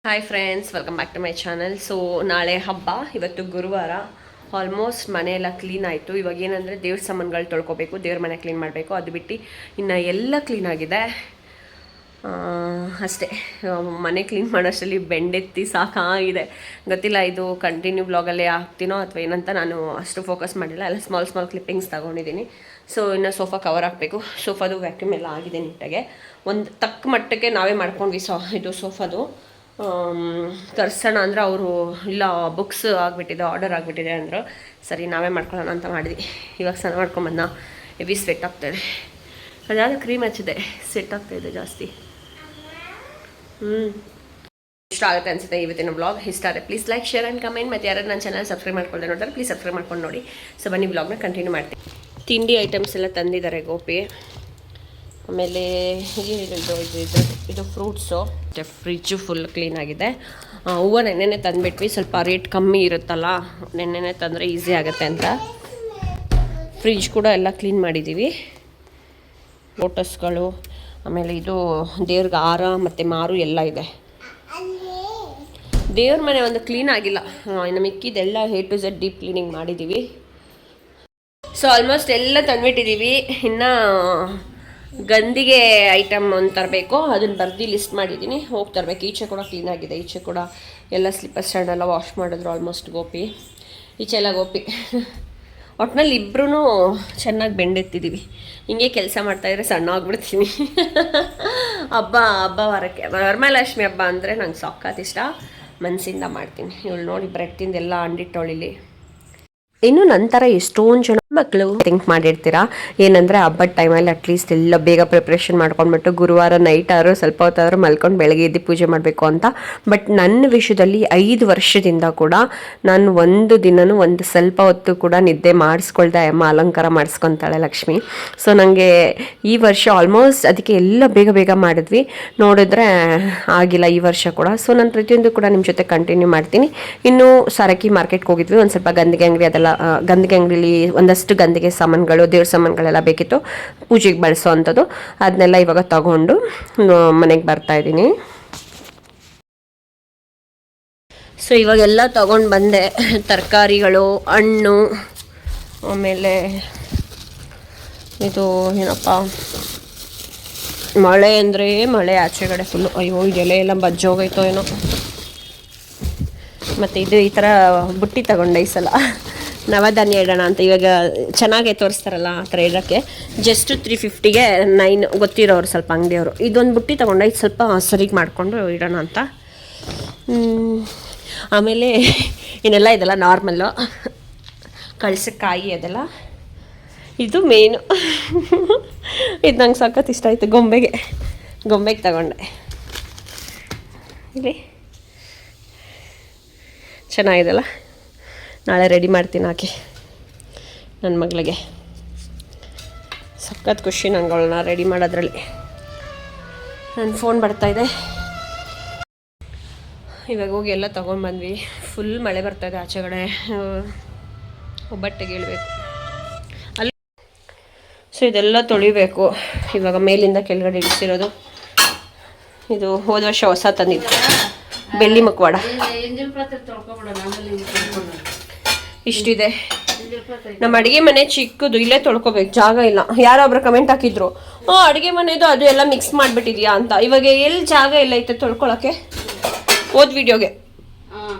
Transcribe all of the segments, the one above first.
Hi friends, welcome back to my channel. So ನಾಳೆ ಹಬ್ಬ, ಇವತ್ತು ಗುರುವಾರ. ಆಲ್ಮೋಸ್ಟ್ ಮನೆಯೆಲ್ಲ ಕ್ಲೀನ್ ಆಯಿತು. ಇವಾಗ ಏನಂದರೆ ದೇವ್ರ ಸಾಮಾನುಗಳು ತೊಳ್ಕೊಬೇಕು, ದೇವ್ರ ಮನೆ ಕ್ಲೀನ್ ಮಾಡಬೇಕು. ಅದು ಬಿಟ್ಟು ಇನ್ನು ಎಲ್ಲ ಕ್ಲೀನಾಗಿದೆ ಅಷ್ಟೇ. ಮನೆ ಕ್ಲೀನ್ ಮಾಡೋಷ್ಟರಲ್ಲಿ ಬೆಂಡೆತ್ತಿ ಸಾಕಾಗಿದೆ. ಗೊತ್ತಿಲ್ಲ ಇದು ಕಂಟಿನ್ಯೂ ಬ್ಲಾಗಲ್ಲೇ ಹಾಕ್ತೀನೋ ಅಥವಾ ಏನಂತ ನಾನು ಅಷ್ಟು ಫೋಕಸ್ ಮಾಡಿಲ್ಲ. ಎಲ್ಲ ಸ್ಮಾಲ್ ಕ್ಲಿಪ್ಪಿಂಗ್ಸ್ ತೊಗೊಂಡಿದ್ದೀನಿ. ಸೊ ಇನ್ನು ಸೋಫಾ ಕವರ್ ಹಾಕಬೇಕು. ಸೋಫಾದು ವ್ಯಾಕ್ಯೂಮ್ ಎಲ್ಲ ಆಗಿದೆ ನೀಟಾಗೆ. ಒಂದು ತಕ್ಕ ಮಟ್ಟಕ್ಕೆ ನಾವೇ ಮಾಡ್ಕೊಂಡ್ವಿ. ಇದು ಸೋಫಾದು ತರಿಸೋಣ ಅಂದರೆ ಅವರು ಇಲ್ಲ, ಬುಕ್ಸ್ ಆಗಿಬಿಟ್ಟಿದೆ, ಆರ್ಡರ್ ಆಗಿಬಿಟ್ಟಿದೆ ಅಂದರು. ಸರಿ ನಾವೇ ಮಾಡ್ಕೊಳ್ಳೋಣ ಅಂತ ಮಾಡಿದ್ವಿ. ಇವಾಗ ಸ್ನಾನ ಮಾಡ್ಕೊಂಬಂದ, ಹೆವಿ ಸ್ವೆಟ್ ಆಗ್ತಾಯಿದೆ. ಅದಾದ ಕ್ರೀಮ್ ಹಚ್ಚಿದೆ, ಸ್ವೆಟ್ ಆಗ್ತಾಯಿದೆ ಜಾಸ್ತಿ. ಇಷ್ಟ ಆಗುತ್ತೆ ಅನಿಸುತ್ತೆ ಇವತ್ತಿನ ಬ್ಲಾಗ್. ಇಷ್ಟ ಆದರೆ please like, share and comment. ಮತ್ತು ಯಾರು ನನ್ನ ಚಾನಲ್ ಸಬ್ಸ್ಕ್ರೈಬ್ ಮಾಡ್ಕೊಳ್ಳದೆ ನೋಡಿದ್ರೆ ಪ್ಲೀಸ್ ಸಬ್ಸ್ಕ್ರೈಬ್ ಮಾಡ್ಕೊಂಡು ನೋಡಿ. ಸೊ ಬನ್ನಿ ಬ್ಲಾಗ್ನ ಕಂಟಿನ್ಯೂ ಮಾಡ್ತೀನಿ. ತಿಂಡಿ ಐಟಮ್ಸ್ ಎಲ್ಲ ತಂದಿದ್ದಾರೆ ಗೋಪಿ. ಆಮೇಲೆ ಇದು ಫ್ರೂಟ್ಸು. Fridge full ಕ್ಲೀನಾಗಿದೆ. ಹೂವು ನೆನ್ನೆನೇ ತಂದುಬಿಟ್ವಿ, ಸ್ವಲ್ಪ ರೇಟ್ ಕಮ್ಮಿ ಇರುತ್ತಲ್ಲ, ನೆನ್ನೆನೇ ತಂದರೆ ಈಸಿ ಆಗುತ್ತೆ ಅಂತ. ಫ್ರಿಜ್ ಕೂಡ ಎಲ್ಲ ಕ್ಲೀನ್ ಮಾಡಿದ್ದೀವಿ. ಲೋಟಸ್ಗಳು, ಆಮೇಲೆ ಇದು ದೇವ್ರಿಗೆ ಹಾರ ಮತ್ತು ಮಾರು ಎಲ್ಲ ಇದೆ. ದೇವ್ರ ಮನೆ ಒಂದು ಕ್ಲೀನ್ ಆಗಿಲ್ಲ, ಇನ್ನು ಮಿಕ್ಕಿದೆಲ್ಲ A to Z deep cleaning ಮಾಡಿದ್ದೀವಿ. ಸೊ ಆಲ್ಮೋಸ್ಟ್ ಎಲ್ಲ ತಂದುಬಿಟ್ಟಿದ್ದೀವಿ. ಇನ್ನು ಗಂದಿಗೆ ಐಟಮ್ ಒಂದು ತರಬೇಕು, ಅದನ್ನು ಬರ್ದು ಲಿಸ್ಟ್ ಮಾಡಿದ್ದೀನಿ, ಹೋಗಿ ತರಬೇಕು. ಈಚೆ ಕೂಡ ಕ್ಲೀನಾಗಿದೆ. ಈಚೆ ಕೂಡ ಎಲ್ಲ ಸ್ಲಿಪ್ಪರ್ ಸ್ಟ್ಯಾಂಡ್ ಎಲ್ಲ ವಾಶ್ ಮಾಡಿದ್ರು ಆಲ್ಮೋಸ್ಟ್ ಗೋಪಿ. ಈಚೆ ಎಲ್ಲ ಗೋಪಿ. ಒಟ್ಟಿನಲ್ಲಿ ಇಬ್ಬರೂ ಚೆನ್ನಾಗಿ ಬೆಂಡೆತ್ತಿದ್ದೀವಿ. ಹಿಂಗೆ ಕೆಲಸ ಮಾಡ್ತಾಯಿದ್ರೆ ಸಣ್ಣ ಆಗ್ಬಿಡ್ತೀನಿ. ಹಬ್ಬ ವಾರಕ್ಕೆ ವರಮಹಾಲಕ್ಷ್ಮಿ ಹಬ್ಬ ಅಂದರೆ ನಂಗೆ ಸಖತ್ ಇಷ್ಟ, ಮನಸ್ಸಿಂದ ಮಾಡ್ತೀನಿ. ಇವಳು ನೋಡಿ ಬ್ರೆಡ್ ತಿಂದೆಲ್ಲ ಅಂಡಿಟ್ಟವಳಿಲ್ಲಿ. ಇನ್ನು ನಂತರ ಎಷ್ಟೊಂದು ಜನ ಮಕ್ಕಳು ಥಿಂಕ್ ಮಾಡಿರ್ತೀರಾ, ಏನಂದರೆ ಹಬ್ಬದ ಟೈಮಲ್ಲಿ ಅಟ್ಲೀಸ್ಟ್ ಎಲ್ಲ ಬೇಗ ಪ್ರಿಪ್ರೇಷನ್ ಮಾಡ್ಕೊಂಡ್ಬಿಟ್ಟು ಗುರುವಾರ ನೈಟ್ ಆದರೂ ಸ್ವಲ್ಪ ಹೊತ್ತಾದರೂ ಮಲ್ಕೊಂಡು ಬೆಳಗ್ಗೆ ಎದ್ದು ಪೂಜೆ ಮಾಡಬೇಕು ಅಂತ. ಬಟ್ ನನ್ನ ವಿಷಯದಲ್ಲಿ 5 ವರ್ಷದಿಂದ ಕೂಡ ನಾನು ಒಂದು ದಿನವೂ ಒಂದು ಸ್ವಲ್ಪ ಹೊತ್ತು ಕೂಡ ನಿದ್ದೆ ಮಾಡಿಸ್ಕೊಳ್ದೆ ಅಮ್ಮ ಅಲಂಕಾರ ಮಾಡಿಸ್ಕೊತಾಳೆ ಲಕ್ಷ್ಮಿ. ಸೊ ನನಗೆ ಈ ವರ್ಷ ಆಲ್ಮೋಸ್ಟ್ ಅದಕ್ಕೆ ಎಲ್ಲ ಬೇಗ ಮಾಡಿದ್ವಿ. ನೋಡಿದ್ರೆ ಆಗಿಲ್ಲ ಈ ವರ್ಷ ಕೂಡ. ಸೊ ನಾನು ಪ್ರತಿಯೊಂದು ಕೂಡ ನಿಮ್ಮ ಜೊತೆ ಕಂಟಿನ್ಯೂ ಮಾಡ್ತೀನಿ. ಇನ್ನು ಸರಕಿ ಮಾರ್ಕೆಟ್ಗೆ ಹೋಗಿದ್ವಿ, ಒಂದು ಸ್ವಲ್ಪ ಗಂದಿಗೆ ಅಂಗಡಿ, ಅದೆಲ್ಲ ಗಂದಿಗೆ ಅಂಗಡಿಲಿ ಒಂದಷ್ಟು ಗಂದಿಗೆ ಸಾಮಾನುಗಳು, ದೇವ್ರ ಸಾಮಾನುಗಳೆಲ್ಲ ಬೇಕಿತ್ತು ಪೂಜೆಗೆ ಬಳಸೋ ಅಂಥದ್ದು. ಅದನ್ನೆಲ್ಲ ಇವಾಗ ತಗೊಂಡು ಮನೆಗೆ ಬರ್ತಾ ಇದ್ದೀನಿ. ಸೊ ಇವಾಗೆಲ್ಲ ತಗೊಂಡು ಬಂದೆ. ತರಕಾರಿಗಳು, ಹಣ್ಣು, ಆಮೇಲೆ ಇದು ಏನಪ್ಪ, ಮಳೆ ಅಂದರೆ ಮಳೆ ಆಚೆಗಡೆ ಫುಲ್ಲು. ಅಯ್ಯೋ ಇದೆಲೆ ಎಲ್ಲ ಬಜ್ಜೋಗೈತೋ ಏನೋ. ಮತ್ತು ಇದು ಈ ಥರ ಬುಟ್ಟಿ ತಗೊಂಡೆ ಈ ಸಲ, ನವಧಾನ್ಯ ಇಡೋಣ ಅಂತ. ಇವಾಗ ಚೆನ್ನಾಗೆ ತೋರಿಸ್ತಾರಲ್ಲ ಆ ಥರ ಇಡೋಕ್ಕೆ. ಜಸ್ಟ್ 350ಗೆ 9 ಗೊತ್ತಿರೋರು ಸ್ವಲ್ಪ ಅಂಗಡಿಯವರು. ಇದೊಂದು ಬುಟ್ಟಿ ತೊಗೊಂಡೆ, ಇದು ಸ್ವಲ್ಪ ಸರಿಗೆ ಮಾಡಿಕೊಂಡು ಇಡೋಣ ಅಂತ. ಆಮೇಲೆ ಇನ್ನೆಲ್ಲ ಇದೆಲ್ಲ ನಾರ್ಮಲ್ಲು, ಕಳಸಕಾಯಿ ಅದೆಲ್ಲ. ಇದು ಮೇನು. ಇದು ನಂಗೆ ಸಖತ್ ಇಷ್ಟ ಆಯಿತು. ಗೊಂಬೆಗೆ ತಗೊಂಡೆ. ಇಲ್ಲಿ ಚೆನ್ನಾಗಿದೆಲ್ಲ. ನಾಳೆ ರೆಡಿ ಮಾಡ್ತೀನಿ ಹಾಕಿ ನನ್ನ ಮಗಳಿಗೆ. ಸಖತ್ ಖುಷಿ ನಂಗಳನ್ನ ರೆಡಿ ಮಾಡೋದ್ರಲ್ಲಿ. ನನ್ನ ಫೋನ್ ಬರ್ತಾಯಿದೆ. ಇವಾಗ ಹೋಗಿ ಎಲ್ಲ ತೊಗೊಂಡ್ಬಂದ್ವಿ. ಫುಲ್ ಮಳೆ ಬರ್ತಾಯಿದೆ ಆಚೆಗಡೆ. ಒಬ್ಬಟ್ಟಿಗೆ ಇಳಬೇಕು ಅಲ್ಲಿ. ಸೊ ಇದೆಲ್ಲ ತೊಳಿಬೇಕು ಇವಾಗ. ಮೇಲಿಂದ ಕೆಳಗಡೆ ಇಳಿಸಿರೋದು. ಇದು ಹೋದ ವರ್ಷ ಹೊಸ ತಂದಿದ್ದು ಬೆಳ್ಳಿ ಮುಖವಾಡ. ಇಷ್ಟಿದೆ. ನಮ್ಮ ಅಡುಗೆ ಮನೆ ಚಿಕ್ಕದು, ಇಲ್ಲೇ ತೊಳ್ಕೊಬೇಕು, ಜಾಗ ಇಲ್ಲ. ಯಾರೊಬ್ರು ಕಮೆಂಟ್ ಹಾಕಿದ್ರು, ಅಡುಗೆ ಮನೆದು ಅದು ಎಲ್ಲ ಮಿಕ್ಸ್ ಮಾಡಿಬಿಟ್ಟಿದ್ಯಾ ಅಂತ. ಇವಾಗ ಎಲ್ಲಿ ಜಾಗ ಇಲ್ಲ ಐತೆ ತೊಳ್ಕೊಳಕ್ಕೆ. ಓದ್ ವಿಡಿಯೋಗೆ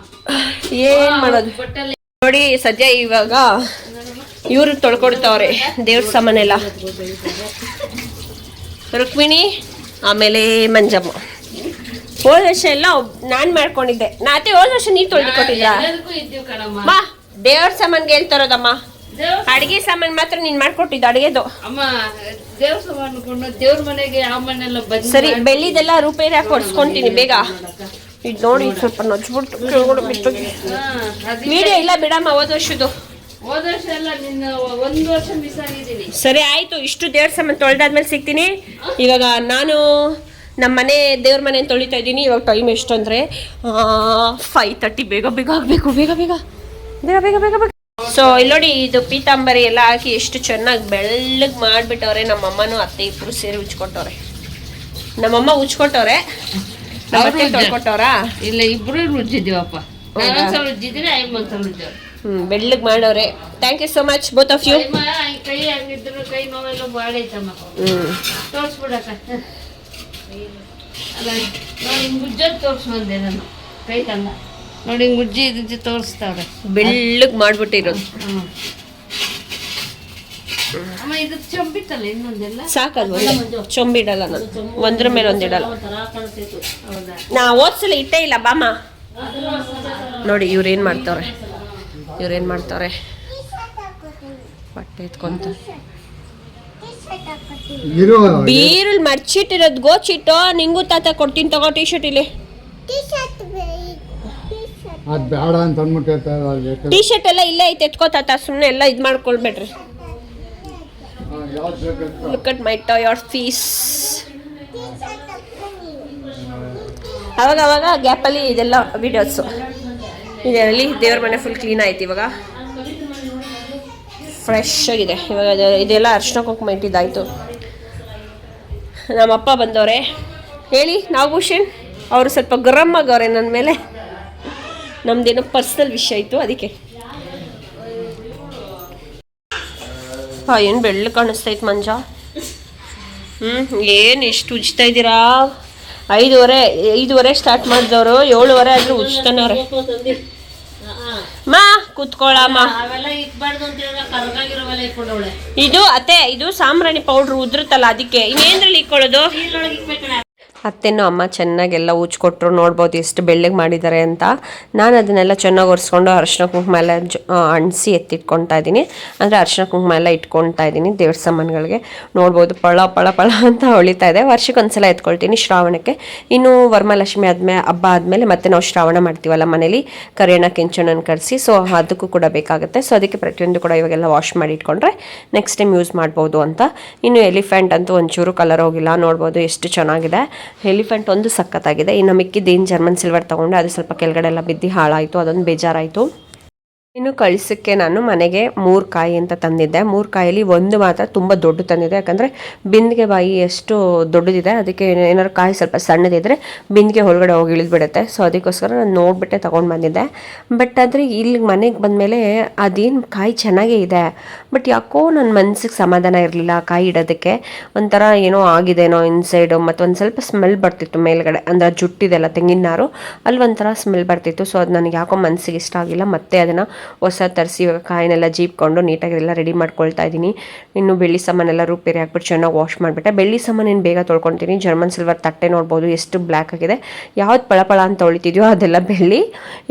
ಏನು ಮಾಡೋದು ನೋಡಿ. ಸದ್ಯ ಇವಾಗ ಇವರು ತೊಳ್ಕೊಡ್ತಾವ್ರೆ ದೇವ್ರ ಸಾಮಾನೆಲ್ಲ. ರುಕ್ಮಿಣಿ ಆಮೇಲೆ ಮಂಜಮ್ಮ. ಹೋದ ವರ್ಷ ಎಲ್ಲ ನಾನು ಮಾಡ್ಕೊಂಡಿದ್ದೆ. ನಾತೆ ಹೋದ ವರ್ಷ ನೀರು ತೊಳ್ಕೊಟ್ಟಿದ್ರಾ? ಬಾ, ದೇವ್ರ ಸಾಮಾನ್ಗೆ ಹೇಳ್ತಾರೋದಮ್ಮ. ಅಡಿಗೆ ಸಾಮಾನು ಮಾತ್ರ ನೀನ್ ಮಾಡ್ಕೊಟ್ಟಿದ್ದ ಅಡಿಗೆದು. ಸರಿ, ಬೆಳ್ಳಿದೆಲ್ಲ ರೂಪಾಯಿ ಹಾಕಿ ಹೊಡ್ಸ್ಕೊಂತೀನಿ ಬೇಗ. ಇದು ನೋಡಿ ಸ್ವಲ್ಪ ನಚ್ಬಿಟ್ಟು ಕೆಳಗಡೆ ಬಿಟ್ಟು. ವಿಡಿಯೋ ಇಲ್ಲ ಬಿಡಮ್ಮ ಹೋದ ವರ್ಷದ್ದು. ಸರಿ ಆಯ್ತು. ಇಷ್ಟು ದೇವ್ರ ಸಾಮಾನು ತೊಳೆದಾದ್ಮೇಲೆ ಸಿಗ್ತೀನಿ. ಇವಾಗ ನಾನು ನಮ್ಮ ಮನೆ ದೇವ್ರ ಮನೆ ತೊಳಿತಾ ಇದ್ದೀನಿ. ಇವಾಗ ಟೈಮ್ ಎಷ್ಟು ಅಂದರೆ 5:30. ಬೇಗ ಆಗಬೇಕು. ಬೇಗ. ಸೊ ಇಲ್ಲಿ ನೋಡಿ, ಇದು ಪೀತಾಂಬರಿ ಎಲ್ಲ ಹಾಕಿ ಎಷ್ಟು ಚೆನ್ನಾಗಿ ಬೆಳ್ಳಗೆ ಮಾಡಿಬಿಟ್ಟವ್ರೆ. ನಮ್ಮಮ್ಮನೂ ಅತ್ತೆ ಇಬ್ಬರು ಸೇರಿ ಉಚ್ಕೊಟ್ಟವ್ರೆ. ನಮ್ಮಮ್ಮ ಉಚ್ಕೊಟ್ಟವ್ರೆ. ಮತ್ತೆ ತೊಳ್ಕೊಟ್ಟವ್ರಾ? ಇಲ್ಲ, ಇಬ್ರು ಉಜ್ಜಿದೀವಪ್ಪ. ಒಂದ್ಸಲ ಉಜ್ಜಿದ್ರೆ ಒಂದ್ಸಲ ಉಜ್ಜೋರು. ಬೆಳ್ಳಗ್ ಮಾಡೋರೆ. Thank you so much both of you. ಕೈ ಹಂಗಿದ್ರು ಕೈ ನೋವೆಲ್ಲ ಬಾಡೈತಮ್ಮ. ತೋರ್ಸ್ಬಿಡಕ್ಕ. ಅಲ್ಲ ನೋಡಿ, ಮುಜ್ಜೋದು ತೋರ್ಸ್ ಬಂದೆ ನಾನು. ಕೈ ತಂಗ ನೋಡಿ, ಮುಜ್ಜಿ ಇದ್ದು ತೋರಿಸ್ತಾವ್ರೆ. ಬೆಳ್ಳಗ್ ಮಾಡ್ಬಿಟ್ಟಿರೋದು. ಅಮ್ಮ ಇದು ಚೊಂಬಿತ್ತಲ್ಲ ಇನ್ನೊಂದೆಲ್ಲ ಸಾಕಲ್ವ? ಚೊಂಬಿಡಲ್ಲ ನಾನು, ಒಂದ್ರ ಮೇಲೆ ಒಂದಿಡಲ್ಲ. ನಾ ಓದ್ಸಲ ಇಟ್ಟೇ ಇಲ್ಲ ಬಾಮ. ನೋಡಿ ಇವ್ರೇನ್ ಮಾಡ್ತಾವ್ರೆ, ಬಟ್ಟೆ ಎತ್ಕೊಂತ ಬೀರಲ್ಲಿ ಮಡ್ಚಿಟ್ಟಿರೋದು ಗೋಚಿಟ್ಟು. ನಿಂಗೂ ತಾತ ಕೊಡ್ತೀನಿ ತಗೋ. ಟೀ ಶರ್ಟ್ ಇಲ್ಲಿ. ಟೀ ಶರ್ಟ್ ಎಲ್ಲ ಇಲ್ಲೇ ಐತೆ, ಎತ್ಕೋ ತಾತ. ಸುಮ್ಮನೆ ಎಲ್ಲ ಇದು ಮಾಡ್ಕೊಳ್ಬೇಡ್ರಿ. Look at my toy fees. ಅವಾಗ ಗ್ಯಾಪಲ್ಲಿ ಇದೆಲ್ಲ ವಿಡಿಯೋಸು. ಇದರಲ್ಲಿ ದೇವ್ರ ಮನೆ ಫುಲ್ ಕ್ಲೀನ್ ಆಯ್ತು. ಇವಾಗ ಫ್ರೆಶ್ ಆಗಿದೆ. ಇವಾಗ ಇದೆಲ್ಲ ಅರ್ಶಿನ ಕುಂಕುಮ ಇಟ್ಟಿದ್ದಾಯಿತು. ನಮ್ಮಪ್ಪ ಬಂದವ್ರೆ. ಹೇಳಿ ನಾಗಭೂಷಣ್. ಅವರು ಸ್ವಲ್ಪ ಗರಂ ಆಗವ್ರೆ ನನ್ನ ಮೇಲೆ. ನಮ್ದೇನೋ ಪರ್ಸ್ನಲ್ ವಿಷಯ ಇತ್ತು ಅದಕ್ಕೆ. ಏನು ಬೆಳ್ಳು ಕಾಣಿಸ್ತೈತೆ ಮಂಜ. ಏನು ಇಷ್ಟು ಉಜ್ತಾ ಇದ್ದೀರಾ? 5:30 ಸ್ಟಾರ್ಟ್ ಮಾಡಿದವರು 7:30 ಆದ್ರೂ ಉಜ್ತಾನವ್ರೆ. ಮಾ ಕುತ್ಕೊಳ್ಳಮ್ಮ. ಇದು ಅತ್ತೆ, ಇದು ಸಾಂಬ್ರಾಣಿ ಪೌಡ್ರ್ ಉದ್ರುತ್ತಲ್ಲ ಅದಕ್ಕೆ. ಇನ್ನೇನ್ರಲ್ಲಿ ಇಕ್ಕೊಳ್ಳೋದು? ಅತ್ತೆನೂ ಅಮ್ಮ ಚೆನ್ನಾಗೆಲ್ಲ ಉಜ್ಕೊಟ್ರು. ನೋಡ್ಬೋದು ಎಷ್ಟು ಬೆಳ್ಳಗೆ ಮಾಡಿದ್ದಾರೆ ಅಂತ. ನಾನು ಅದನ್ನೆಲ್ಲ ಚೆನ್ನಾಗಿ ಒರೆಸ್ಕೊಂಡು ಅರಿಶಿನ ಕುಂಕುಮ ಎಲ್ಲ ಅಣಿಸಿ ಎತ್ತಿಟ್ಕೊತಾ ಇದ್ದೀನಿ. ಅಂದರೆ ಅರಿಶಿನ ಕುಂಕುಮ ಎಲ್ಲ ಇಟ್ಕೊತಾ ಇದ್ದೀನಿ ದೇವ್ರ ಸಾಮಾನುಗಳಿಗೆ. ನೋಡ್ಬೋದು ಪಳ ಅಂತ ಹೊಳಿತಾ ಇದೆ. ವರ್ಷಕ್ಕೊಂದ್ಸಲ ಎತ್ಕೊಳ್ತೀನಿ ಶ್ರಾವಣಕ್ಕೆ. ಇನ್ನು ವರಮಹಾಲಕ್ಷ್ಮಿ ಹಬ್ಬ ಆದಮೇಲೆ ಮತ್ತೆ ನಾವು ಶ್ರಾವಣ ಮಾಡ್ತೀವಲ್ಲ ಮನೇಲಿ, ಕರಿಯಣ್ಣ ಕೆಂಚಣ್ಣನ ಕರೆಸಿ. ಸೊ ಅದಕ್ಕೂ ಕೂಡ ಬೇಕಾಗುತ್ತೆ. ಸೊ ಅದಕ್ಕೆ ಪ್ರತಿಯೊಂದು ಕೂಡ ಇವಾಗೆಲ್ಲ ವಾಶ್ ಮಾಡಿ ಇಟ್ಕೊಂಡ್ರೆ ನೆಕ್ಸ್ಟ್ ಟೈಮ್ ಯೂಸ್ ಮಾಡ್ಬೋದು ಅಂತ. ಇನ್ನು ಎಲಿಫೆಂಟ್ ಅಂತೂ ಒಂಚೂರು ಕಲರ್ ಹೋಗಿಲ್ಲ. ನೋಡ್ಬೋದು ಎಷ್ಟು ಚೆನ್ನಾಗಿದೆ. ಎಲಿಫೆಂಟ್ ಒಂದು ಸಖತ್ತಾಗಿದೆ. ಇನ್ನು ಮಿಕ್ಕಿದ್ದೇನು ಜರ್ಮನ್ ಸಿಲ್ವರ್ ತೊಗೊಂಡೆ, ಅದು ಸ್ವಲ್ಪ ಕೆಳಗಡೆ ಎಲ್ಲ ಬಿದ್ದು ಹಾಳಾಯಿತು. ಅದೊಂದು ಬೇಜಾರಾಯಿತು. ಇನ್ನು ಕಳಿಸೋಕ್ಕೆ ನಾನು ಮನೆಗೆ 3 ಕಾಯಿ ಅಂತ ತಂದಿದ್ದೆ. 3 ಕಾಯಲ್ಲಿ ಒಂದು ಮಾತ್ರ ತುಂಬ ದೊಡ್ಡ ತಂದಿದ್ದೆ. ಯಾಕಂದರೆ ಬಿಂದಿಗೆ ಬಾಯಿ ಎಷ್ಟು ದೊಡ್ಡದಿದೆ, ಅದಕ್ಕೆ ಏನಾದ್ರು ಕಾಯಿ ಸ್ವಲ್ಪ ಸಣ್ಣದಿದ್ದರೆ ಬಿಂದಿಗೆ ಒಳಗಡೆ ಹೋಗಿ ಇಳಿದ್ಬಿಡುತ್ತೆ. ಸೊ ಅದಕ್ಕೋಸ್ಕರ ನಾನು ನೋಡಿಬಿಟ್ಟೆ ತೊಗೊಂಡು ಬಂದಿದ್ದೆ. ಬಟ್ ಆದರೆ ಇಲ್ಲಿ ಮನೆಗೆ ಬಂದಮೇಲೆ ಅದೇನು ಕಾಯಿ ಚೆನ್ನಾಗೇ ಇದೆ, ಬಟ್ ಯಾಕೋ ನನ್ನ ಮನಸ್ಸಿಗೆ ಸಮಾಧಾನ ಇರಲಿಲ್ಲ. ಕಾಯಿ ಇಡೋದಕ್ಕೆ ಒಂಥರ ಏನೋ ಆಗಿದೆನೋ ಇನ್ಸೈಡು. ಮತ್ತು ಒಂದು ಸ್ವಲ್ಪ ಸ್ಮೆಲ್ ಬರ್ತಿತ್ತು ಮೇಲ್ಗಡೆ, ಅಂದರೆ ಜುಟ್ಟಿದೆಲ್ಲ ತೆಂಗಿನ ನಾರು ಅಲ್ಲಿ ಒಂಥರ ಸ್ಮೆಲ್ ಬರ್ತಿತ್ತು. ಸೊ ಅದು ನನಗೆ ಯಾಕೋ ಮನಸ್ಸಿಗೆ ಇಷ್ಟ ಆಗಿಲ್ಲ. ಮತ್ತೆ ಅದನ್ನು ಹೊಸ ತರಿಸಿ ಇವಾಗ ಕಾಯಿನೆಲ್ಲ ಜೀಪ್ಕೊಂಡು ನೀಟಾಗಿ ಎಲ್ಲ ರೆಡಿ ಮಾಡ್ಕೊಳ್ತಾ ಇದ್ದೀನಿ. ಇನ್ನು ಬೆಳ್ಳಿ ಸಾಮಾನೆಲ್ಲ ರಿಪೇರಿ ಹಾಕ್ಬಿಟ್ಟು ಚೆನ್ನಾಗಿ ವಾಶ್ ಮಾಡಿಬಿಟ್ಟೆ. ಬೆಳ್ಳಿ ಸಾಮಾನೇನು ಬೇಗ ತೊಳ್ಕೊತೀನಿ. ಜರ್ಮನ್ ಸಿಲ್ವರ್ ತಟ್ಟೆ ನೋಡ್ಬೋದು ಎಷ್ಟು ಬ್ಲ್ಯಾಕ್ ಆಗಿದೆ. ಯಾವ್ದು ಪಳ ಅಂತ ತೊಳಿತಿದ್ಯೋ ಅದೆಲ್ಲ ಬೆಳ್ಳಿ,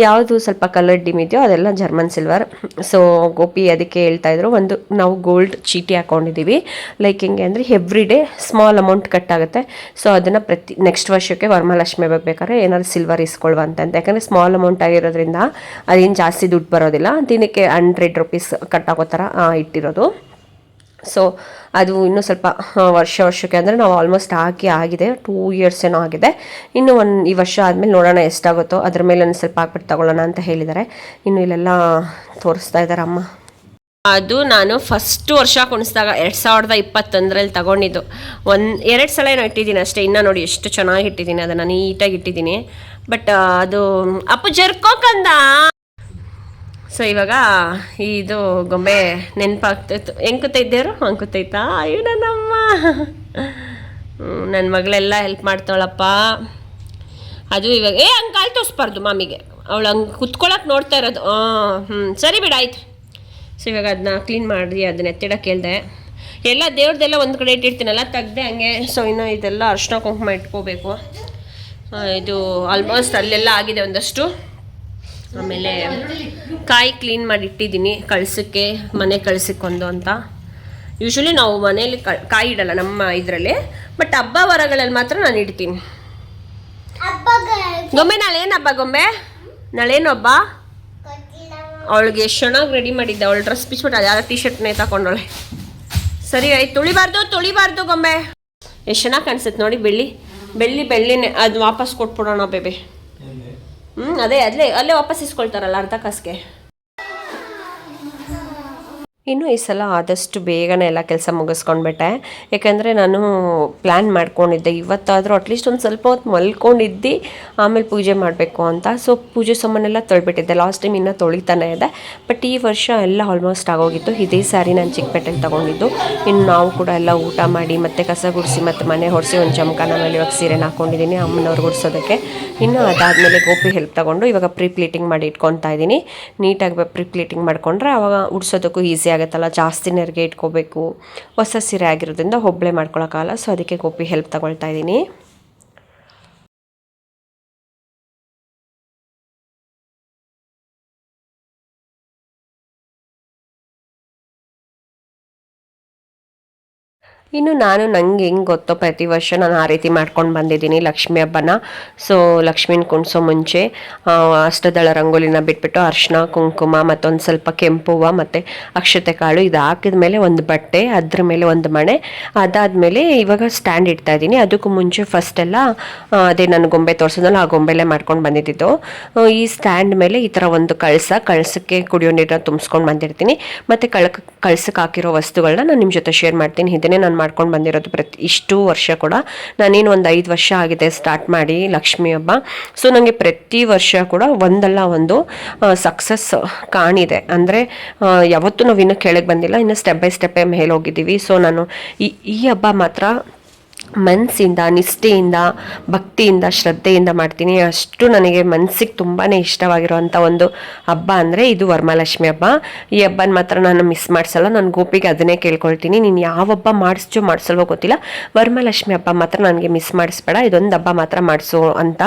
ಯಾವುದು ಸ್ವಲ್ಪ ಕಲರ್ ಡಿಮ್ ಇದೆಯೋ ಅದೆಲ್ಲ ಜರ್ಮನ್ ಸಿಲ್ವರ್. ಸೊ ಗೋಪಿ ಅದಕ್ಕೆ ಹೇಳ್ತಾ ಇದ್ರು, ಒಂದು ನಾವು ಗೋಲ್ಡ್ ಚೀಟಿ ಹಾಕ್ಕೊಂಡಿದ್ದೀವಿ. ಲೈಕ್ ಹೆಂಗೆ ಅಂದರೆ every day small amount cut ಆಗುತ್ತೆ. ಸೊ ಅದನ್ನು ನೆಕ್ಸ್ಟ್ ವರ್ಷಕ್ಕೆ ವರಮಹಾಲಕ್ಷ್ಮಿ ಬೇಕಾದ್ರೆ ಏನಾದ್ರು ಸಿಲ್ವರ್ ಇಸ್ಕೊಳ್ವ ಅಂತ. ಯಾಕಂದರೆ ಸ್ಮಾಲ್ ಅಮೌಂಟ್ ಆಗಿರೋದ್ರಿಂದ ಅದೇನು ಜಾಸ್ತಿ ದುಡ್ಡು ಬರೋದಿಲ್ಲ. ದಿನಕ್ಕೆ 100 ರೂಪೀಸ್ ಕಟ್ಟಾಗೋ ಥರ ಇಟ್ಟಿರೋದು. ಸೊ ಅದು ಇನ್ನೂ ಸ್ವಲ್ಪ ವರ್ಷಕ್ಕೆ ಅಂದರೆ ನಾವು ಆಲ್ಮೋಸ್ಟ್ ಆಗಿದೆ 2 ಇಯರ್ಸ್ ಏನೋ ಆಗಿದೆ. ಇನ್ನು ಈ ವರ್ಷ ಆದಮೇಲೆ ನೋಡೋಣ ಎಷ್ಟಾಗುತ್ತೋ ಅದ್ರ ಮೇಲೆ ಒಂದು ಸ್ವಲ್ಪ ಹಾಕ್ಬಿಟ್ಟು ತಗೊಳ್ಳೋಣ ಅಂತ ಹೇಳಿದ್ದಾರೆ. ಇನ್ನು ಇಲ್ಲೆಲ್ಲ ತೋರಿಸ್ತಾ ಇದ್ದಾರೆ ಅಮ್ಮ. ಅದು ನಾನು ಫಸ್ಟ್ ವರ್ಷ ಕುಣಿಸಿದಾಗ 2021ರಲ್ಲಿ ತಗೊಂಡಿದ್ದು. 2 ಸಲ ಏನೋ ಇಟ್ಟಿದ್ದೀನಿ ಅಷ್ಟೇ. ಇನ್ನು ನೋಡಿ ಎಷ್ಟು ಚೆನ್ನಾಗಿ ಇಟ್ಟಿದ್ದೀನಿ, ಅದನ್ನು ನೀಟಾಗಿ ಇಟ್ಟಿದ್ದೀನಿ. ಬಟ್ ಅದು ಅಪ್ಪು ಜರ್ಕೋಕಂದ. ಸೊ ಇವಾಗ ಇದು ಗೊಂಬೆ ನೆನಪಾಗ್ತಾಯಿತ್ತು. ಹೆಂಗೆ ಕೂತೈದ್ದೇರು ಹಂಗೆ ಕೂತೈತಾ? ಅಯ್ಯೋ ನನ್ನಮ್ಮ, ನನ್ನ ಮಗಳೆಲ್ಲ ಹೆಲ್ಪ್ ಮಾಡ್ತಾಳಪ್ಪ. ಅದು ಇವಾಗ ಹಂಗೆ ಕಾಲು ತೋರಿಸ್ಬಾರ್ದು ಮಾಮಿಗೆ, ಅವಳು ಹಂಗೆ ಕುತ್ಕೊಳಕ್ಕೆ ನೋಡ್ತಾ ಇರೋದು. ಸರಿ ಬಿಡ ಆಯ್ತು. ಸೊ ಇವಾಗ ಅದನ್ನ ಕ್ಲೀನ್ ಮಾಡಿ ಅದನ್ನ ಎತ್ತಿಡಕ್ಕೆ ಹೇಳ್ದೆ. ಎಲ್ಲ ದೇವ್ರದ್ದೆಲ್ಲ ಒಂದು ಕಡೆ ಇಟ್ಟಿರ್ತೀನಲ್ಲ, ತೆಗ್ದೆ ಹಂಗೆ. ಸೊ ಇನ್ನು ಇದೆಲ್ಲ ಅರಿಶಿನ ಕುಂಕುಮ ಇಟ್ಕೋಬೇಕು. ಇದು ಆಲ್ಮೋಸ್ಟ್ ಅಲ್ಲೆಲ್ಲ ಆಗಿದೆ ಒಂದಷ್ಟು. ಆಮೇಲೆ ಕಾಯಿ ಕ್ಲೀನ್ ಮಾಡಿ ಇಟ್ಟಿದ್ದೀನಿ ಕಳ್ಸೋಕ್ಕೆ, ಮನೆ ಕಳ್ಸಕ್ಕೊಂದು ಅಂತ. ಯೂಶ್ವಲಿ ನಾವು ಮನೇಲಿ ಕಾಯಿ ಇಡಲ್ಲ ನಮ್ಮ ಇದರಲ್ಲಿ, ಬಟ್ ಹಬ್ಬ ವಾರಗಳಲ್ಲಿ ಮಾತ್ರ ನಾನು ಇಡ್ತೀನಿ. ಗೊಂಬೆ ನಾಳೆ ಏನು ಹಬ್ಬ ಗೊಂಬೆ? ನಾಳೇನು ಹಬ್ಬ? ಅವಳಿಗೆ ಎಷ್ಟು ಚೆನ್ನಾಗಿ ರೆಡಿ ಮಾಡಿದ್ದೆ. ಅವಳು ಡ್ರೆಸ್ ಬಿಚ್ಬಿಟ್ಟು ಅದು ಯಾವ ಟೀ ಶರ್ಟ್ನೇ ತಗೊಂಡವಳೆ. ಸರಿ ಆಯ್ತು, ತುಳಿಬಾರ್ದು ಗೊಂಬೆ. ಎಷ್ಟು ಚೆನ್ನಾಗಿ ಕಾಣಿಸುತ್ತೆ ನೋಡಿ. ಬೆಳ್ಳಿನೇ ಅದು ವಾಪಸ್ ಕೊಟ್ಬಿಡೋಣ ಬೇಬಿ. ಅದೇ ಅಲ್ಲೇ ವಾಪಸ್ ಇಸ್ಕೊಳ್ತಾರಲ್ಲ ಅರ್ಧ ಕಾಸಿಗೆ. ಇನ್ನು ಈ ಸಲ ಆದಷ್ಟು ಬೇಗನೆ ಎಲ್ಲ ಕೆಲಸ ಮುಗಿಸ್ಕೊಂಡ್ಬಿಟ್ಟೆ. ಯಾಕಂದರೆ ನಾನು ಪ್ಲ್ಯಾನ್ ಮಾಡ್ಕೊಂಡಿದ್ದೆ ಇವತ್ತಾದರೂ ಅಟ್ಲೀಸ್ಟ್ ಒಂದು ಸ್ವಲ್ಪ ಹೊತ್ತು ಮಲ್ಕೊಂಡಿದ್ದು ಆಮೇಲೆ ಪೂಜೆ ಮಾಡಬೇಕು ಅಂತ. ಸೊ ಪೂಜೆ ಸಾಮಾನೆಲ್ಲ ತೊಳ್ಬಿಟ್ಟಿದ್ದೆ, ಲಾಸ್ಟ್ ಟೈಮ್ ಇನ್ನೂ ತೊಳಿತಾನೆ ಇದೆ. ಬಟ್ ಈ ವರ್ಷ ಎಲ್ಲ ಆಲ್ಮೋಸ್ಟ್ ಆಗೋಗಿತ್ತು. ಇದೇ ಸ್ಯಾರಿ ನಾನು ಚಿಕ್ಕಪೇಟೆಯಲ್ಲಿ ತೊಗೊಂಡಿದ್ದು. ಇನ್ನು ನಾವು ಕೂಡ ಎಲ್ಲ ಊಟ ಮಾಡಿ ಮತ್ತು ಕಸ ಗುಡಿಸಿ ಮತ್ತು ಮನೆ ಹೊಡಿಸಿ ಒಂದು ಚಮಕನ ಮೇಲೆ ಇವಾಗ ಸೀರೆನ ಹಾಕ್ಕೊಂಡಿದ್ದೀನಿ ಅಮ್ಮನವ್ರು ಗುಡಿಸೋದಕ್ಕೆ. ಇನ್ನು ಅದಾದಮೇಲೆ ಗೋಪಿ ಹೆಲ್ಪ್ ತೊಗೊಂಡು ಇವಾಗ ಪ್ರೀ ಪ್ಲೀಟಿಂಗ್ ಮಾಡಿ ಇಟ್ಕೊತಾ ಇದ್ದೀನಿ. ನೀಟಾಗಿ ಪ್ರೀ ಪ್ಲೀಟಿಂಗ್ ಮಾಡಿಕೊಂಡ್ರೆ ಆವಾಗ ಉಡ್ಸೋದಕ್ಕೂ ಈಸಿ ಆಗುತ್ತಲ್ಲ, ಜಾಸ್ತಿ ನೆರಿಗೆ ಇಟ್ಕೋಬೇಕು. ಹೊಸ ಸೀರೆ ಆಗಿರೋದ್ರಿಂದ ಒಬ್ಬಳೇ ಮಾಡ್ಕೊಳಕ್ಕಾಗಲ್ಲ. ಸೊ ಅದಕ್ಕೆ ಗೋಪಿ ಹೆಲ್ಪ್ ತಗೊಳ್ತಾ ಇದ್ದೀನಿ. ಇನ್ನು ನಂಗೆ ಹೆಂಗೆ ಗೊತ್ತೋ ಪ್ರತಿ ವರ್ಷ ನಾನು ಆ ರೀತಿ ಮಾಡ್ಕೊಂಡು ಬಂದಿದ್ದೀನಿ ಲಕ್ಷ್ಮಿ ಹಬ್ಬನ. ಸೊ ಲಕ್ಷ್ಮೀನ ಕುಣಿಸೋ ಮುಂಚೆ ಅಷ್ಟದಳ ರಂಗೋಲಿನ ಬಿಟ್ಬಿಟ್ಟು ಅರಿಶಿನ ಕುಂಕುಮ ಮತ್ತೊಂದು ಸ್ವಲ್ಪ ಕೆಂಪು ಹೂವು ಮತ್ತು ಅಕ್ಷತೆ ಕಾಳು ಇದು ಹಾಕಿದ ಮೇಲೆ ಒಂದು ಬಟ್ಟೆ, ಅದ್ರ ಮೇಲೆ ಒಂದು ಮಣೆ, ಅದಾದಮೇಲೆ ಇವಾಗ ಸ್ಟ್ಯಾಂಡ್ ಇಡ್ತಾ ಇದ್ದೀನಿ. ಅದಕ್ಕೂ ಮುಂಚೆ ಫಸ್ಟೆಲ್ಲ ಅದೇ ನಾನು ಗೊಂಬೆ ತೋರಿಸೋದಲ್ಲ ಆ ಗೊಂಬೆಲೇ ಮಾಡ್ಕೊಂಡು ಬಂದಿದ್ದು. ಈ ಸ್ಟ್ಯಾಂಡ್ ಮೇಲೆ ಈ ಥರ ಒಂದು ಕಳಸಕ್ಕೆ ಕುಡಿಯೋ ನೀರನ್ನ ತುಂಬಿಸ್ಕೊಂಡು ಬಂದಿರ್ತೀನಿ. ಮತ್ತು ಕಳಸಕ್ಕೆ ಹಾಕಿರೋ ವಸ್ತುಗಳನ್ನ ನಾನು ನಿಮ್ಮ ಜೊತೆ ಶೇರ್ ಮಾಡ್ತೀನಿ. ಇದನ್ನೇ ನಾನು ಮಾಡ್ಕೊಂಡು ಬಂದಿರೋದು ಇಷ್ಟು ವರ್ಷ ಕೂಡ. ನಾನೇನು ಒಂದು 5 ವರ್ಷ ಆಗಿದೆ ಸ್ಟಾರ್ಟ್ ಮಾಡಿ ಲಕ್ಷ್ಮಿ ಹಬ್ಬ. ಸೊ ನನಗೆ ಪ್ರತಿ ವರ್ಷ ಕೂಡ ಒಂದಲ್ಲ ಒಂದು ಸಕ್ಸಸ್ ಕಾಣಿದೆ. ಅಂದರೆ ಯಾವತ್ತೂ ನಾವು ಇನ್ನೂ ಕೆಳಗೆ ಬಂದಿಲ್ಲ, ಇನ್ನು ಸ್ಟೆಪ್ ಬೈ ಸ್ಟೆಪ್ಪೇ ಮೇಲೆ ಹೋಗಿದ್ದೀವಿ. ಸೊ ನಾನು ಈ ಹಬ್ಬ ಮಾತ್ರ ಮನಸ್ಸಿಂದ, ನಿಷ್ಠೆಯಿಂದ, ಭಕ್ತಿಯಿಂದ, ಶ್ರದ್ಧೆಯಿಂದ ಮಾಡ್ತೀನಿ. ಅಷ್ಟು ನನಗೆ ಮನಸ್ಸಿಗೆ ತುಂಬಾ ಇಷ್ಟವಾಗಿರುವಂಥ ಒಂದು ಹಬ್ಬ ಅಂದರೆ ಇದು ವರಮಹಾಲಕ್ಷ್ಮಿ ಹಬ್ಬ. ಈ ಹಬ್ಬನ ಮಾತ್ರ ನಾನು ಮಿಸ್ ಮಾಡಿಸಲ್ಲ. ನಾನು ಗೋಪಿಗೆ ಅದನ್ನೇ ಕೇಳ್ಕೊಳ್ತೀನಿ, ನೀನು ಯಾವ ಹಬ್ಬ ಮಾಡಿಸಲ್ವೋ ಗೊತ್ತಿಲ್ಲ, ವರಮಹಾಲಕ್ಷ್ಮಿ ಹಬ್ಬ ಮಾತ್ರ ನನಗೆ ಮಿಸ್ ಮಾಡಿಸ್ಬೇಡ, ಇದೊಂದು ಹಬ್ಬ ಮಾತ್ರ ಮಾಡಿಸು ಅಂತ.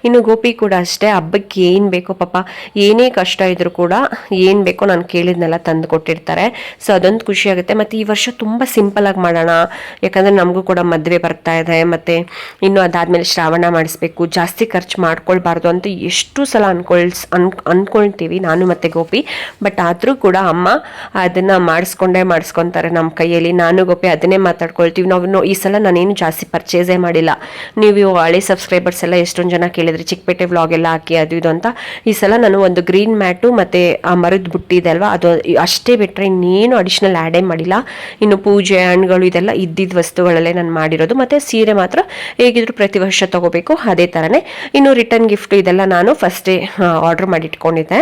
ಇನ್ನು ಗೋಪಿ ಕೂಡ ಅಷ್ಟೇ, ಹಬ್ಬಕ್ಕೆ ಏನು ಬೇಕೋ ಪಾಪ, ಏನೇ ಕಷ್ಟ ಇದ್ರೂ ಕೂಡ ಏನು ಬೇಕೋ ನಾನು ಕೇಳಿದ್ನೆಲ್ಲ ತಂದು ಕೊಟ್ಟಿರ್ತಾರೆ. ಸೊ ಅದೊಂದು ಖುಷಿ ಆಗುತ್ತೆ. ಮತ್ತು ಈ ವರ್ಷ ತುಂಬ ಸಿಂಪಲಾಗಿ ಮಾಡೋಣ, ಯಾಕಂದರೆ ನಮಗೂ ಕೂಡ ಮದುವೆ ಬರ್ತಾ ಇದೆ. ಮತ್ತು ಇನ್ನು ಅದಾದಮೇಲೆ ಶ್ರಾವಣ ಮಾಡಿಸ್ಬೇಕು, ಜಾಸ್ತಿ ಖರ್ಚು ಮಾಡ್ಕೊಳ್ಬಾರ್ದು ಅಂತ ಎಷ್ಟು ಸಲ ಅನ್ಕೊಳ್ತೀವಿ ನಾನು ಮತ್ತು ಗೋಪಿ. ಬಟ್ ಆದರೂ ಕೂಡ ಅಮ್ಮ ಅದನ್ನು ಮಾಡಿಸ್ಕೊತಾರೆ ನಮ್ಮ ಕೈಯಲ್ಲಿ. ನಾನು ಗೋಪಿ ಅದನ್ನೇ ಮಾತಾಡ್ಕೊಳ್ತೀವಿ. ನಾವು ಈ ಸಲ ನಾನೇನು ಜಾಸ್ತಿ ಪರ್ಚೇಸೇ ಮಾಡಿಲ್ಲ. ನೀವು ಹಳೆ ಸಬ್ಸ್ಕ್ರೈಬರ್ಸ್ ಎಲ್ಲ ಎಷ್ಟೊಂದು ಜನ ಕೇಳಿದ್ರಿ ಚಿಕ್ಕಪೇಟೆ ವ್ಲಾಗ್ ಎಲ್ಲ ಹಾಕಿ ಅದು ಇದು ಅಂತ. ಈ ಸಲ ನಾನು ಒಂದು ಗ್ರೀನ್ ಮ್ಯಾಟು ಮತ್ತು ಆ ಮರದ ಬುಟ್ಟಿ ಇದೆ ಅಲ್ವಾ, ಅದು ಅಷ್ಟೇ ಬಿಟ್ಟರೆ ಇನ್ನೇನು ಅಡಿಷ್ನಲ್ ಆ್ಯಡೇ ಮಾಡಿಲ್ಲ. ಇನ್ನು ಪೂಜೆ ಹಣ್ಣುಗಳು ಇದೆಲ್ಲ ಇದ್ದಿದ್ದ ವಸ್ತುಗಳಲ್ಲೇ ನಾನು ಮಾಡಿರೋದು. ಮತ್ತು ಸೀರೆ ಮಾತ್ರ ಹೇಗಿದ್ರು ಪ್ರತಿ ವರ್ಷ ತಗೋಬೇಕು ಅದೇ ಥರನೇ. ಇನ್ನು ರಿಟರ್ನ್ ಗಿಫ್ಟ್ ಇದೆಲ್ಲ ನಾನು ಫಸ್ಟೇ ಆರ್ಡ್ರ್ ಮಾಡಿ ಇಟ್ಕೊಂಡಿದ್ದೆ.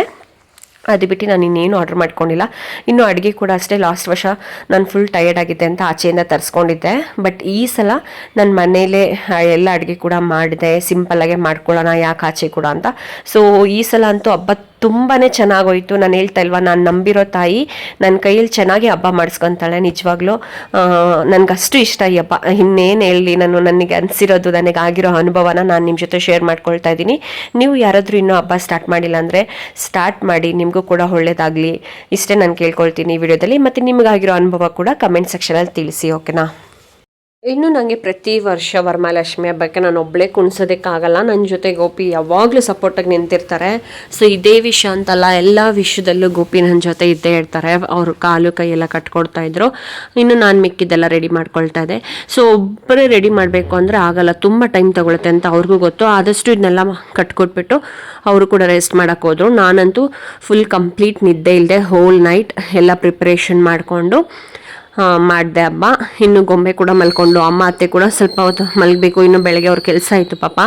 ಅದು ಬಿಟ್ಟು ನಾನು ಇನ್ನೇನು ಆರ್ಡ್ರ್ ಮಾಡ್ಕೊಂಡಿಲ್ಲ. ಇನ್ನು ಅಡುಗೆ ಕೂಡ ಅಷ್ಟೇ, ಲಾಸ್ಟ್ ವರ್ಷ ನಾನು ಫುಲ್ ಟಯರ್ಡ್ ಆಗಿದ್ದೆ ಅಂತ ಆಚೆಯಿಂದ ತರಿಸ್ಕೊಂಡಿದ್ದೆ. ಬಟ್ ಈ ಸಲ ನನ್ನ ಮನೇಲೇ ಎಲ್ಲ ಅಡುಗೆ ಕೂಡ ಮಾಡಿದೆ, ಸಿಂಪಲ್ಲಾಗೆ ಮಾಡ್ಕೊಳ್ಳೋಣ ಯಾಕೆ ಆಚೆ ಕೂಡ ಅಂತ. ಸೊ ಈ ಸಲ ಅಂತೂ ಹಬ್ಬ ತುಂಬಾ ಚೆನ್ನಾಗೋಯ್ತು. ನಾನು ಹೇಳ್ತಾ ಇಲ್ವಾ, ನಾನು ನಂಬಿರೋ ತಾಯಿ ನನ್ನ ಕೈಯಲ್ಲಿ ಚೆನ್ನಾಗಿ ಹಬ್ಬ ಮಾಡಿಸ್ಕೊತಾಳೆ. ನಿಜವಾಗ್ಲೂ ನನಗಷ್ಟು ಇಷ್ಟ ಈ ಹಬ್ಬ. ಇನ್ನೇನು ಹೇಳಲಿ, ನನಗೆ ಅನಿಸಿರೋದು, ನನಗೆ ಆಗಿರೋ ಅನುಭವನ ನಾನು ನಿಮ್ಮ ಜೊತೆ ಶೇರ್ ಮಾಡ್ಕೊಳ್ತಾ ಇದ್ದೀನಿ. ನೀವು ಯಾರಾದರೂ ಇನ್ನೂ ಹಬ್ಬ ಸ್ಟಾರ್ಟ್ ಮಾಡಿಲ್ಲ ಅಂದರೆ ಸ್ಟಾರ್ಟ್ ಮಾಡಿ, ನಿಮಗೂ ಕೂಡ ಒಳ್ಳೇದಾಗಲಿ. ಇಷ್ಟೇ ನಾನು ಕೇಳ್ಕೊಳ್ತೀನಿ ಈ ವಿಡಿಯೋದಲ್ಲಿ. ಮತ್ತು ನಿಮಗಾಗಿರೋ ಅನುಭವ ಕೂಡ ಕಮೆಂಟ್ ಸೆಕ್ಷನಲ್ಲಿ ತಿಳಿಸಿ, ಓಕೆನಾ? ಇನ್ನು ನನಗೆ ಪ್ರತಿ ವರ್ಷ ವರಮಹಾಲಕ್ಷ್ಮಿ ಹಬ್ಬಕ್ಕೆ ನಾನು ಒಬ್ಬಳೇ ಕುಣಿಸೋದಕ್ಕಾಗಲ್ಲ. ನನ್ನ ಜೊತೆ ಗೋಪಿ ಯಾವಾಗಲೂ ಸಪೋರ್ಟಾಗಿ ನಿಂತಿರ್ತಾರೆ. ಸೊ ಇದೇ ವಿಷಯ ಅಂತಲ್ಲ, ಎಲ್ಲ ವಿಷಯದಲ್ಲೂ ಗೋಪಿ ನನ್ನ ಜೊತೆ ಇದ್ದೇ ಇರ್ತಾರೆ. ಅವರು ಕಾಲು ಕೈಯೆಲ್ಲ ಕಟ್ಕೊಡ್ತಾ ಇದ್ರು. ಇನ್ನು ನಾನು ಮಿಕ್ಕಿದ್ದೆಲ್ಲ ರೆಡಿ ಮಾಡ್ಕೊಳ್ತಾ ಇದ್ದೆ. ಸೊ ಒಬ್ಬರೇ ರೆಡಿ ಮಾಡಬೇಕು ಅಂದರೆ ಆಗಲ್ಲ, ತುಂಬ ಟೈಮ್ ತಗೊಳುತ್ತೆ ಅಂತ ಅವ್ರಿಗೂ ಗೊತ್ತು. ಆದಷ್ಟು ಇದನ್ನೆಲ್ಲ ಕಟ್ಕೊಟ್ಬಿಟ್ಟು ಅವರು ಕೂಡ ರೆಸ್ಟ್ ಮಾಡೋಕ್ಕೆ ಹೋದರು. ನಾನಂತೂ ಫುಲ್ ಕಂಪ್ಲೀಟ್ ನಿದ್ದೆ ಇಲ್ಲದೆ ಹೋಲ್ ನೈಟ್ ಎಲ್ಲ ಪ್ರಿಪ್ರೇಷನ್ ಮಾಡಿಕೊಂಡು ಮಾಡಿದೆ ಹಬ್ಬ. ಇನ್ನು ಗೊಂಬೆ ಕೂಡ ಮಲ್ಕೊಂಡು, ಅಮ್ಮ ಅತ್ತೆ ಕೂಡ ಸ್ವಲ್ಪ ಹೊತ್ತು ಮಲಗಬೇಕು. ಇನ್ನು ಬೆಳಗ್ಗೆ ಅವ್ರ ಕೆಲಸ ಆಯಿತು, ಪಾಪ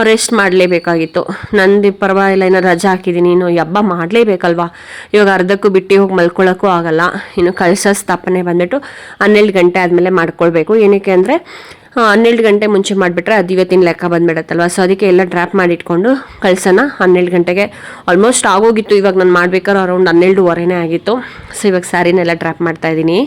ರೆಸ್ಟ್ ಮಾಡಲೇಬೇಕಾಗಿತ್ತು. ನಂದು ಪರವಾಗಿಲ್ಲ, ಇನ್ನು ರಜಾ ಹಾಕಿದ್ದೀನಿ, ಇನ್ನು ಹಬ್ಬ ಮಾಡಲೇಬೇಕಲ್ವಾ. ಇವಾಗ ಅರ್ಧಕ್ಕೂ ಬಿಟ್ಟು ಹೋಗಿ ಮಲ್ಕೊಳ್ಳೋಕ್ಕೂ ಆಗಲ್ಲ. ಇನ್ನು ಕಳಶ ಸ್ಥಾಪನೆ ಬಂದ್ಬಿಟ್ಟು 12 ಗಂಟೆ ಆದಮೇಲೆ ಮಾಡ್ಕೊಳ್ಬೇಕು. ಏನಕ್ಕೆ ಅಂದರೆ 12 ಗಂಟೆ ಮುಂಚೆ ಮಾಡಿಬಿಟ್ರೆ ಅದು ಇವತ್ತಿನ ಲೆಕ್ಕ ಬಂದುಬಿಡತ್ತಲ್ವ. ಸೊ ಅದಕ್ಕೆ ಎಲ್ಲ ಡ್ರಾಪ್ ಮಾಡಿಟ್ಕೊಂಡು ಕಳಸನ 12 ಗಂಟೆಗೆ ಆಲ್ಮೋಸ್ಟ್ ಆಗೋಗಿತ್ತು. ಇವಾಗ ನಾನು ಮಾಡ್ಬೇಕಾದ್ರೆ ಅರೌಂಡ್ 12:15 ಆಗಿತ್ತು. ಸೊ ಇವಾಗ ಸ್ಯಾರಿನೆಲ್ಲ ಡ್ರಾಪ್ ಮಾಡ್ತಾಯಿದ್ದೀನಿ.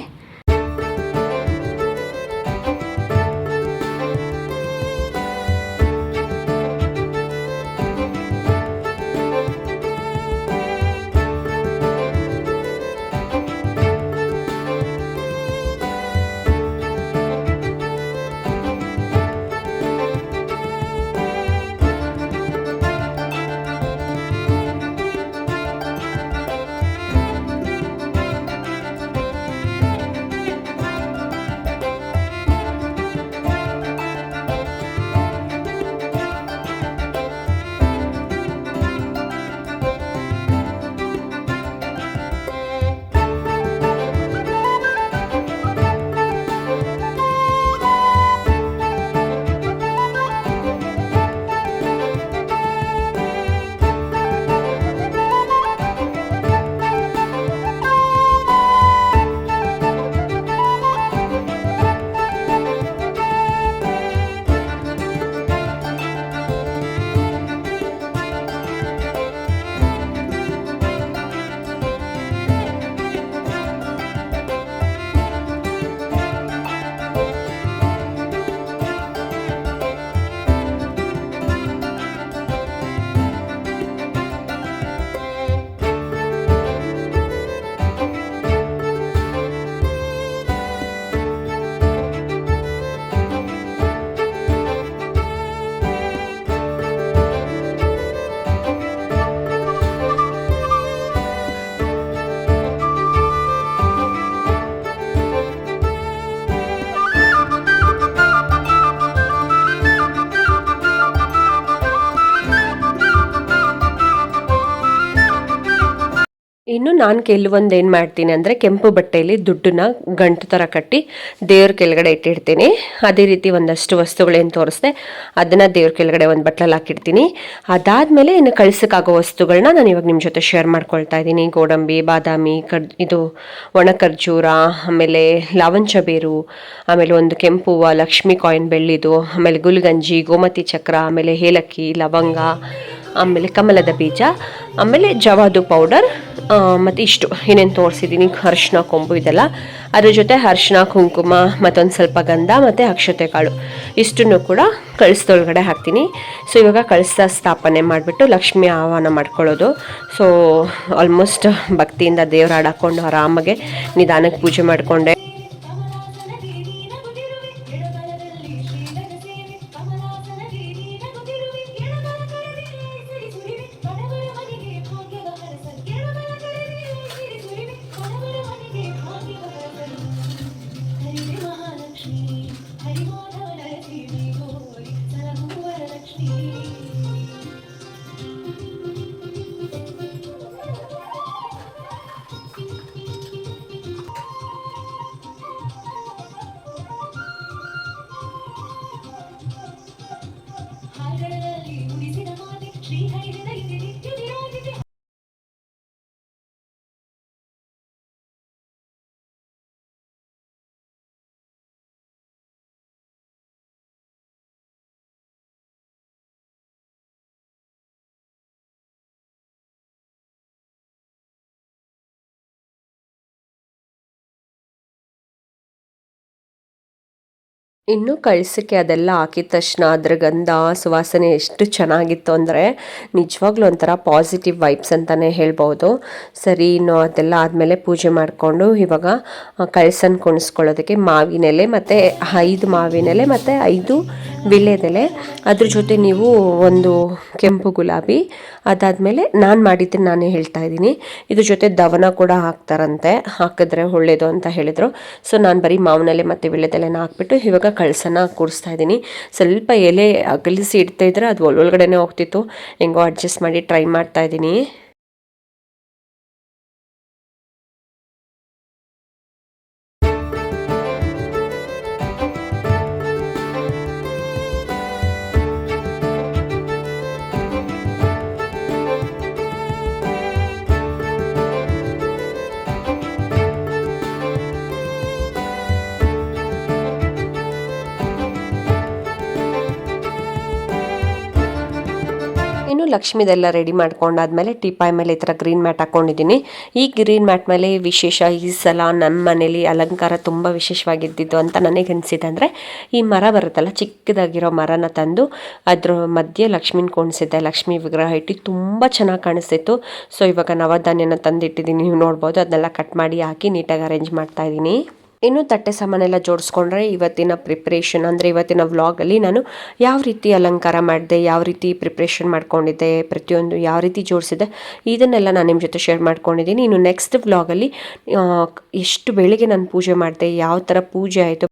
ಇನ್ನು ನಾನು ಕೆಲವೊಂದು ಏನು ಮಾಡ್ತೀನಿ ಅಂದರೆ ಕೆಂಪು ಬಟ್ಟೆಯಲ್ಲಿ ದುಡ್ಡನ್ನ ಗಂಟು ಥರ ಕಟ್ಟಿ ದೇವ್ರ ಕೆಳಗಡೆ ಇಟ್ಟಿರ್ತೀನಿ. ಅದೇ ರೀತಿ ಒಂದಷ್ಟು ವಸ್ತುಗಳೇನು ತೋರಿಸ್ದೆ ಅದನ್ನು ದೇವ್ರ ಕೆಳಗಡೆ ಒಂದು ಬಟ್ಲಲ್ಲಿ ಹಾಕಿಡ್ತೀನಿ. ಅದಾದಮೇಲೆ ಇನ್ನು ಕಳ್ಸೋಕ್ಕಾಗೋ ವಸ್ತುಗಳನ್ನ ನಾನು ಇವಾಗ ನಿಮ್ಮ ಜೊತೆ ಶೇರ್ ಮಾಡ್ಕೊಳ್ತಾ ಇದ್ದೀನಿ. ಗೋಡಂಬಿ, ಬಾದಾಮಿ, ಇದು ಒಣ ಖರ್ಜೂರ, ಆಮೇಲೆ ಲಾವಂಚ ಬೇರು, ಆಮೇಲೆ ಒಂದು ಕೆಂಪು ಹೂವು, ಲಕ್ಷ್ಮಿ ಕಾಯಿನ್ ಬೆಳ್ಳಿದು, ಆಮೇಲೆ ಗುಲ್ಗಂಜಿ, ಗೋಮತಿ ಚಕ್ರ, ಆಮೇಲೆ ಏಲಕ್ಕಿ, ಲವಂಗ, ಆಮೇಲೆ ಕಮಲದ ಬೀಜ, ಆಮೇಲೆ ಜವಾದು ಪೌಡರ್, ಮತ್ತು ಇಷ್ಟು ಏನೇನು ತೋರಿಸಿದ್ದೀನಿ, ಅರಿಶಿನ ಕೊಂಬು ಇದೆಲ್ಲ. ಅದ್ರ ಜೊತೆ ಅರಿಶಿನ, ಕುಂಕುಮ, ಮತ್ತೊಂದು ಸ್ವಲ್ಪ ಗಂಧ ಮತ್ತು ಅಕ್ಷತೆ ಕಾಳು ಇಷ್ಟನ್ನು ಕೂಡ ಕಳಸದೊಳಗಡೆ ಹಾಕ್ತೀನಿ. ಸೊ ಇವಾಗ ಕಳಸ ಸ್ಥಾಪನೆ ಮಾಡಿಬಿಟ್ಟು ಲಕ್ಷ್ಮಿ ಆಹ್ವಾನ ಮಾಡ್ಕೊಳ್ಳೋದು. ಸೊ ಆಲ್ಮೋಸ್ಟ್ ಭಕ್ತಿಯಿಂದ ದೇವ್ರ ಹಾಡು ಹಾಕ್ಕೊಂಡು ಆರಾಮಾಗೆ ನಿಧಾನಕ್ಕೆ ಪೂಜೆ ಮಾಡಿಕೊಂಡೆ. ಇನ್ನು ಕಳಸಕ್ಕೆ ಅದೆಲ್ಲ ಹಾಕಿದ ತಕ್ಷಣ ಅದ್ರ ಗಂಧ ಸುವಾಸನೆ ಎಷ್ಟು ಚೆನ್ನಾಗಿತ್ತು ಅಂದರೆ ನಿಜವಾಗ್ಲೂ ಒಂಥರ ಪಾಸಿಟಿವ್ ವೈಬ್ಸ್ ಅಂತಲೇ ಹೇಳ್ಬೋದು. ಸರಿ, ಇನ್ನು ಅದೆಲ್ಲ ಆದಮೇಲೆ ಪೂಜೆ ಮಾಡಿಕೊಂಡು ಇವಾಗ ಕಳಸನ ಕುಣಿಸ್ಕೊಳ್ಳೋದಕ್ಕೆ ಮಾವಿನೆಲೆ ಮತ್ತು 5 ಮಾವಿನೆಲೆ ಮತ್ತು 5 ವೀಳ್ಯದೆಲೆ, ಅದ್ರ ಜೊತೆ ನೀವು ಒಂದು ಕೆಂಪು ಗುಲಾಬಿ, ಅದಾದಮೇಲೆ ನಾನು ಮಾಡಿದ್ದನ್ನು ನಾನೇ ಹೇಳ್ತಾ ಇದ್ದೀನಿ. ಇದ್ರ ಜೊತೆ ದವನ ಕೂಡ ಹಾಕ್ತಾರಂತೆ, ಹಾಕಿದ್ರೆ ಒಳ್ಳೇದು ಅಂತ ಹೇಳಿದರು. ಸೊ ನಾನು ಬರೀ ಮಾವಿನೆಲೆ ಮತ್ತು ವೀಳ್ಯದೆಲೆನ ಹಾಕ್ಬಿಟ್ಟು ಇವಾಗ ಕಳಸನ ಕೂರಿಸ್ತಾ ಇದ್ದೀನಿ. ಸ್ವಲ್ಪ ಎಲೆ ಅಗಲಿಸಿ ಇಡ್ತಾ ಇದ್ರೆ ಅದು ಒಳಗಡೆನೇ ಹೋಗ್ತಿತ್ತು, ಹೆಂಗೋ ಅಡ್ಜಸ್ಟ್ ಮಾಡಿ ಟ್ರೈ ಮಾಡ್ತಾ ಇದ್ದೀನಿ. ಇನ್ನು ಲಕ್ಷ್ಮಿದೆಲ್ಲ ರೆಡಿ ಮಾಡ್ಕೊಂಡಾದ್ಮೇಲೆ ಟೀಪಾಯ್ ಮೇಲೆ ಈ ಥರ ಗ್ರೀನ್ ಮ್ಯಾಟ್ ಹಾಕ್ಕೊಂಡಿದ್ದೀನಿ. ಈ ಗ್ರೀನ್ ಮ್ಯಾಟ್ ಮೇಲೆ ವಿಶೇಷ ಈ ಸಲ ನನ್ನ ಮನೇಲಿ ಅಲಂಕಾರ ತುಂಬ ವಿಶೇಷವಾಗಿದ್ದಿದ್ದು ಅಂತ ನನಗೆ ಅನಿಸಿದೆ ಅಂದರೆ, ಈ ಮರ ಬರುತ್ತಲ್ಲ, ಚಿಕ್ಕದಾಗಿರೋ ಮರನ ತಂದು ಅದ್ರ ಮಧ್ಯೆ ಲಕ್ಷ್ಮಿನ ಕೊಂಡಿಸಿದ್ದೆ. ಲಕ್ಷ್ಮಿ ವಿಗ್ರಹ ಇಟ್ಟು ತುಂಬ ಚೆನ್ನಾಗಿ ಕಾಣಿಸ್ತಿತ್ತು. ಸೊ ಇವಾಗ ನವಧಾನ್ಯನ ತಂದಿಟ್ಟಿದ್ದೀನಿ, ನೀವು ನೋಡ್ಬೋದು. ಅದನ್ನೆಲ್ಲ ಕಟ್ ಮಾಡಿ ಹಾಕಿ ನೀಟಾಗಿ ಅರೇಂಜ್ ಮಾಡ್ತಾ ಇದ್ದೀನಿ. ಇನ್ನು ತಟ್ಟೆ ಸಾಮಾನೆಲ್ಲ ಜೋಡಿಸ್ಕೊಂಡ್ರೆ ಇವತ್ತಿನ ಪ್ರಿಪ್ರೇಷನ್ ಅಂದರೆ ಇವತ್ತಿನ ವ್ಲಾಗಲ್ಲಿ ನಾನು ಯಾವ ರೀತಿ ಅಲಂಕಾರ ಮಾಡಿದೆ, ಯಾವ ರೀತಿ ಪ್ರಿಪ್ರೇಷನ್ ಮಾಡ್ಕೊಂಡಿದ್ದೆ, ಪ್ರತಿಯೊಂದು ಯಾವ ರೀತಿ ಜೋಡಿಸಿದೆ, ಇದನ್ನೆಲ್ಲ ನಾನು ನಿಮ್ಮ ಜೊತೆ ಶೇರ್ ಮಾಡ್ಕೊಂಡಿದ್ದೀನಿ. ಇನ್ನು ನೆಕ್ಸ್ಟ್ ವ್ಲಾಗಲ್ಲಿ ಎಷ್ಟು ಬೆಳಿಗ್ಗೆ ನಾನು ಪೂಜೆ ಮಾಡಿದೆ, ಯಾವ ಥರ ಪೂಜೆ ಆಯಿತು,